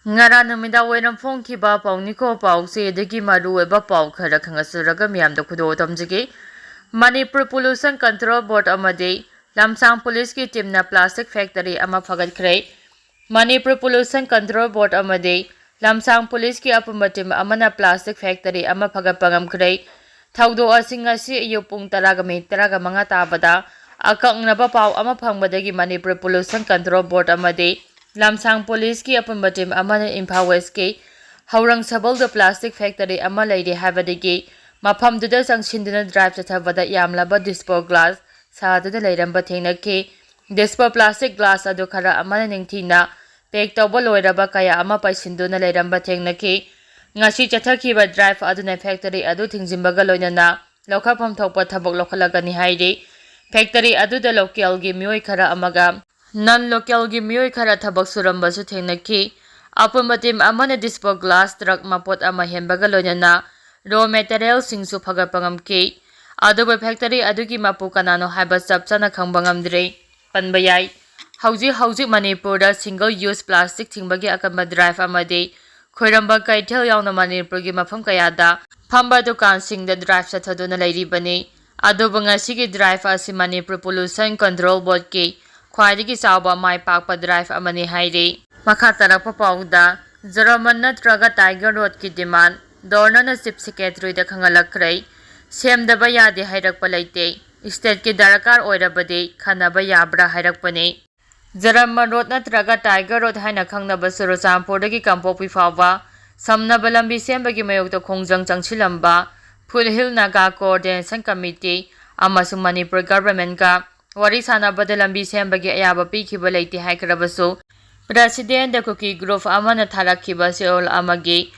ngara numida wenam phongkiba pawniko pawse degi maru eba paw khara khangasuraga miyamda khudo tamjigi Manipur Pollution Control Board amade lamsang police ki team na plastic factory ama phagatkhre Manipur Pollution Control Board amade lamsang police ki apumba team amana plastic factory ama phagatpangamkhre Thadou asing asi yupung taraga manga tabada akangnaba paw ama phangbadagi Manipur Pollution Control Board amade lamsang police ki apunba team amana Imphal West ke haurang sabal the plastic factory ama leide habadagi mafam duda sangshinduna drive chathabada yamlaba dispo glass sadada leiramba thengnake dispo plastic glass adu khara amana ningthina pack tawba loiraba kaya ama paisinduna leiramba thengnake ngasi chathakhiba drive aduna factory adu thingzimbaga loinana lokhapam thokpa thabok lokhalagani haide factory adu da local gi myoi khara amaga non local gi myoi khara thabak suramba su thengnaki apumba team amana dispo glass truck mapot ama hembaga loinana raw material singsu phagapangam ke aduba factory adugi mapu kanano haiba chapchana khangbangam dire panbayai hauji Manipur da single use plastic thingbagi akamba drive amade khoiramba kaithel yauna Manipur gi mafam kayada phamba dukan singda drive chathaduna leiribani aduba ngasigi drive asi Manipur Pollution Control Board ke khwaidagi chawba mai pakpa drive amani haire makha tarakpa pawda Jaraman natraga Tiger Road ki demand Dornana Chief Secretary da khangalakrai semdaba yade hairakpa leite state ki darakar oirabade khanaba yabra hairakpane Jaraman Road natraga Tiger Road haina khangnaba Surochampur dagi Kampopi fawba samnaba lambi sembagi mayokta khongjang changchilamba Full Hill Naga Coordination Committee amasung Manipur government ka wari sanabada lambi sembagi ayaba pikhiba leite haikrabasu President da Kuki group amana tharakhiba seol amagi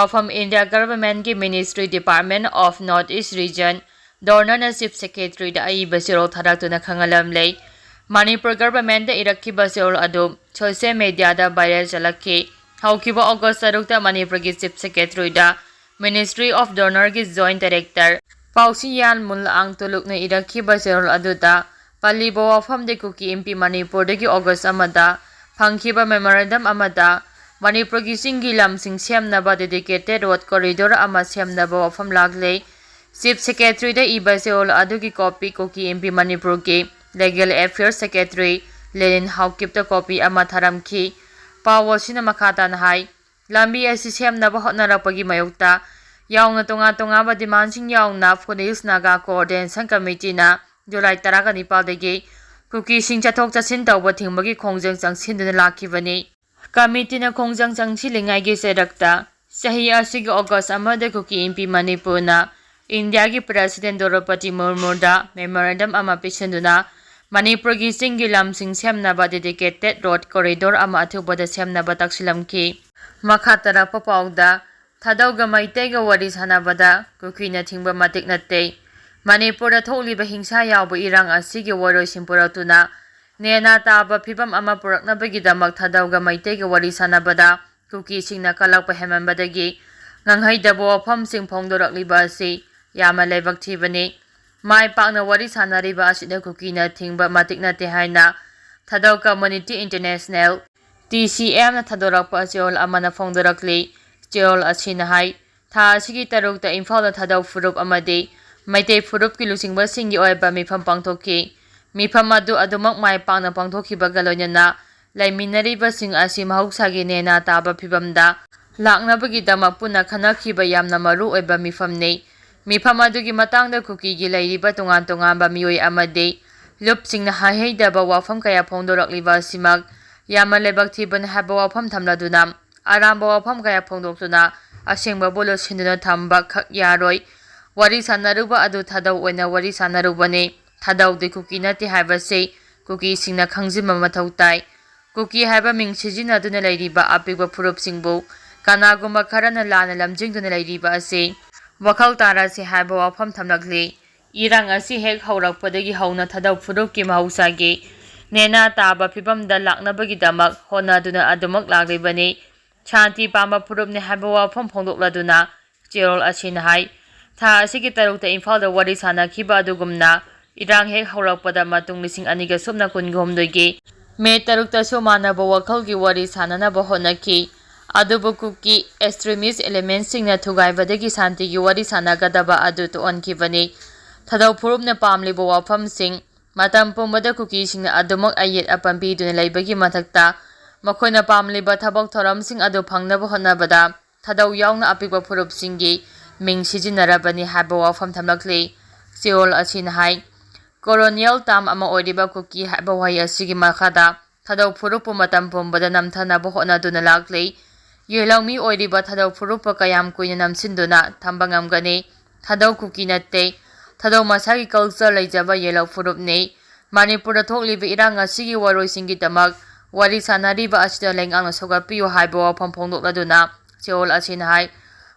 from India Government ki Ministry Department of Northeast Region Dornana Chief Secretary da ai basiro tharatuna khangalam lei Manipur Government da irakhi basiro adu social media da viral chalakhi haukiba August 6 da Manipur ki Chief Secretary da Ministry of Donor ki Joint Director Pausiyan Mulang tuluk na irakhi basiro adu da Palibo wafam de Kuki MP Manipur da ki August amada phangkhiba memorandum amada Manipur ki singi lamsing semnaba dedicated road corridor ama semnaba wafam lagle Chief Secretary da ibaseol adugi copy Kuki MP Manipur ke Legal Affairs Secretary Lenin Haukip ta copy ama tharamki pawasina makhata na hai lambi asi semnaba hotnarapagi mayukta yaungna tonga ba demand yaungna Phongna Naga Coordination Committee na July 19 dagi Kuki sing chathok chasin tawba thingmagi khongjang changsin lakhibani Committee na khongjang changsilingai gi serakta sahi asigi August amada Kuki MP Manipur na India gi President Draupadi Murmu da memorandum ama pisanduna Manipur gi singi lamsing semnaba dedicated road corridor ama athubada semnaba taksilamki makhatara papawda Thadou ga maite ga wari sanabada Kuki na thingba matik natte Manipur da tholiba hingsa yawba irang asigi waroi simpuratuna Nena taba phibam ama puraknabagi damak Thadou ga maite ga wari sanabada Kuki singna kalakpa hemambadagi nganghai dabo wafam sing phongdorakliba asi yama leibak thibani mai pakna wari sanariba asida Kuki na thingba matik nate haina Thadou Community International TCM na thadorakpa asiol amana phongdorakli cheol asina hai tha asigi tarukta Imphal na Thadou furup amade maite furup ki luchingba singi oiba mifam pangthoki mifam adu adumak mai pangna pangthokiba galoinana laiminariba sing asi mahausagi nena taba phibamda laknabagi damak puna khanakhiba yamna maru oiba mifam nei mifam adugi matangda Kuki gi lairiba tongan ba mioi amade lupsingna haheidaba wafam kaya phongdorakliba simak yama lebak thiban haba wafam thamladuna aramba wafam kaya phongdoktuna asengba bolo sinduna thamba khak yaroi wari sanaruba adu Thadou oina wari sanarubane Thadou de Kuki nati haiba se Kuki singna khangjima mathau tai Kuki haiba ming sijinaduna leiriba apikba phurup singbu kanagumba kharana lana lamjingduna leiriba ase wakhal tara se haiba wafam thamlakle irang asi hek haurakpadagi hauna Thadou phurup ki mahausage nena taba phibamda laknabagi damak honaduna adumak lagribani shanti pamba phurup ne haiba wafam phongdokladuna cherol asina hai tha asigi tarukta Imphal da wari sanakhiba adugumna irang hek haurakpada matung 2023 May 3 so manaba wakhalgi wari sananaba honaki ꯑꯗꯨꯕꯨ Kuki extremist elementsingna thugaibadagi santigi wari sanagadaba adu toonkhibani Thadou phurupna pamliba wafamsing matam pumbada Kukisingna adumak ayet apambiduna leibagi mathakta makoina pamliba thabak thoramsing adu phangnaba hotnabada Thadou yauna apikba phurupsinggi ming sijinarabani haba wafam thamlakli Seoul asina hai colonial tam ama oiriba Kuki haba wai asigi makhada Thadou phurupu matam pumbada namthanaba hotnaduna lakli Yelami oiriba Thadou phurupa kayam kuina namsinduna thambangamgani Thadou Kuki natte Thadou masagi culture leijaba yelau phurupni Manipurda thokliba irang asigi waroisingi tamak wari sanariba asida lengang sogapiyo haiba wafam phongdokladuna Seoul asina hai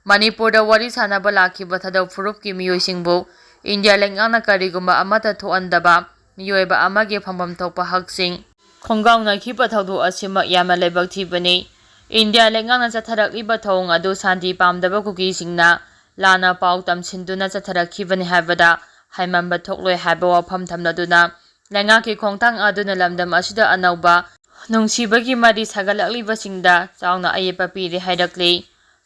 Manipurda wari sanaba lakiba Thadou phurupki miyoisingbu India lengang karigumba amata thoandaba miyoiba amage phambam thokpa haksing khongauna khipa thaudu asima yama lebak thibani India lengang chatharakliba thong adu santi pamdaba Kukisingna lana pau tamsinduna chatharakibani habada haimamba thokloi haba wafam thamladuna lengaki khongthang aduna lamdam asida anauba nungsibagi mari sagalakliba singda chauna ayepa piri hairakli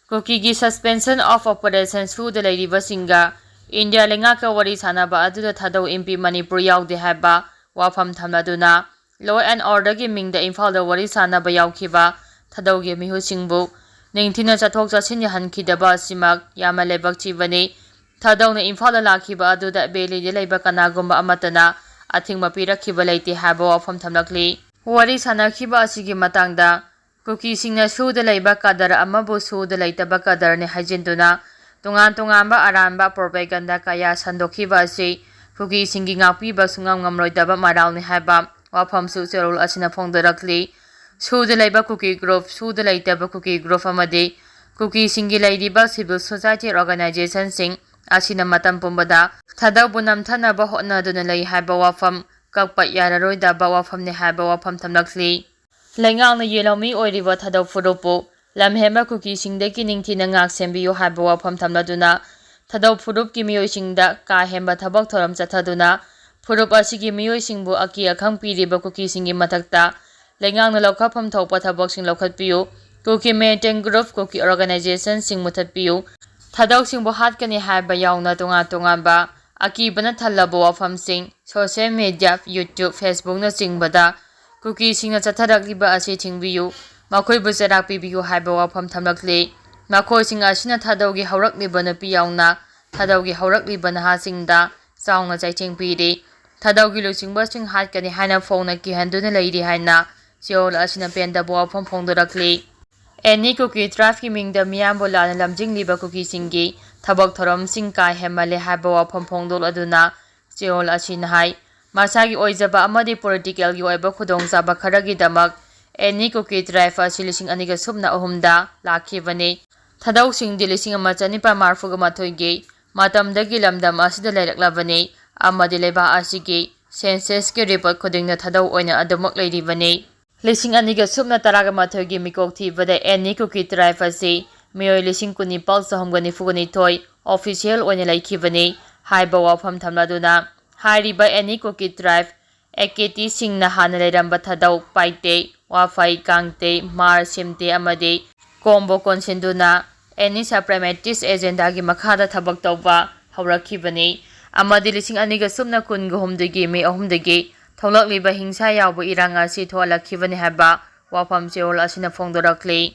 Kukigi suspension of operation suda leiriba singa India lengaka wari sanaba aduda Thadou MP Manipur yaudi haba wafam thamladuna law and order gi mingda Imphal da wari sanaba yaukhiba Thadou gi mihusingbu Ningthina chathok chasin yahankidaba simak yama lebak chibani Thadou na Imphal lakhiba aduda beli de leiba kanagumba amatana athingma pirakhiba leite haba wafam thamlakli wari sanakhiba asigi matangda Kukisingna suda leiba kadar amabu suda leitaba kadar ni hajinduna tungan-tunganba aranba propaganda kaya sandokhiba asi Kukisingi ngakpiba sungam ngamroidaba maralni haba wafam su Seoul asina phongdarakli Suda leiba Kuki group suda leitaba Kuki group amadi Kukisingi leiriba civil society organization sing asina matam pumbada Thadou bunam thanaba hotnaduna lei haba wafam kakpa yararoidaba wafamni haba wafam thamlakli Lengangna yelomi oiriba Thadou phurupu lamhema Kukisingdagi ningthina ngak sembiyo haba wafam thamladuna Thadou phurupki miyoisingda ka hemba thabak thoram chathaduna phurup asigi miyoisingbu aki akhang piriba Kukisingi mathakta Lengangna lokhapam thokpa thabaksing lokhatpiyu Kuki maintain group Kuki organization sing muthatpiyu Thadou singbu hatkani haiba yauna tunga-tungaba akibana thallaba wafamsing social media YouTube Facebook na singbada Kukisingna chatharakliba asi thingbiyu makoibu charak pibiyu haiba wafam thamlakli makoising asina Thadougi haurakliba napi yauna Thadougi haurakliba nahasingda chauna chaiching piri Thadougi luchingba sing hatkani haina Phongna kihanduna leiri haina Seoul asina pendaba wafam phongdarakli Any Kuki tribe ki mingda miyambo lana lamjingliba Kukisingi thabak thoramsing ka hemale haba wafam phongdol aduna Seoul asina hai masagi oijaba amadi political gi oiba khudongchaba kharagi damak Any Kuki tribe asilising aniga subna ahumda lakhibani Thadou singdi lising ama chanipa marfuga mathoigi matamdagi lamdam asida leiraklabani amadi leba asigi census ki report khudingna Thadou oina adumak leiribani Lising aniga subna taraga mathoigi mikok thibada Any Kuki tribe asi miyoi lising kuni palsa homgani fugani toy official oina laikhibani haiba wafam thamladuna hairiba Any Kuki tribe eketi singna hana leiramba Thadou paite wafai kangte mar simte amadi kombo konsinduna Any supremacist agenda gi makhada thabak tawba haurakibani amadi lising aniga subna kunga humdagi me ahumdagi Tholakliba hingsa yawba irang asi thoalakhibani haba wafam Seoul asina phongdorakli